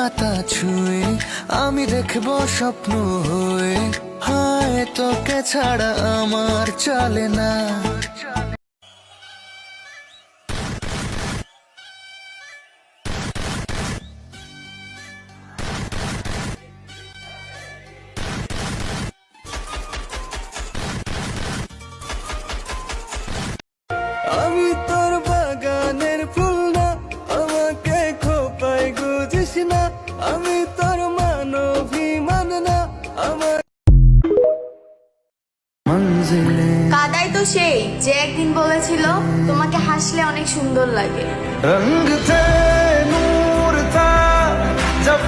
পাতা ছুঁয়ে আমি দেখবো স্বপ্ন হয়ে, হায় তোকে ছাড়া আমার চলে না। আমি তোর বাগানের ফুল না, আমাকে খোপায় গুজিস না, আমি তোর মানভিমান না, আমার মঞ্জিলে। কাদাই তো সেই যে একদিন বলেছিল তোমাকে হাসলে অনেক সুন্দর লাগে। रंग थे नूर था जब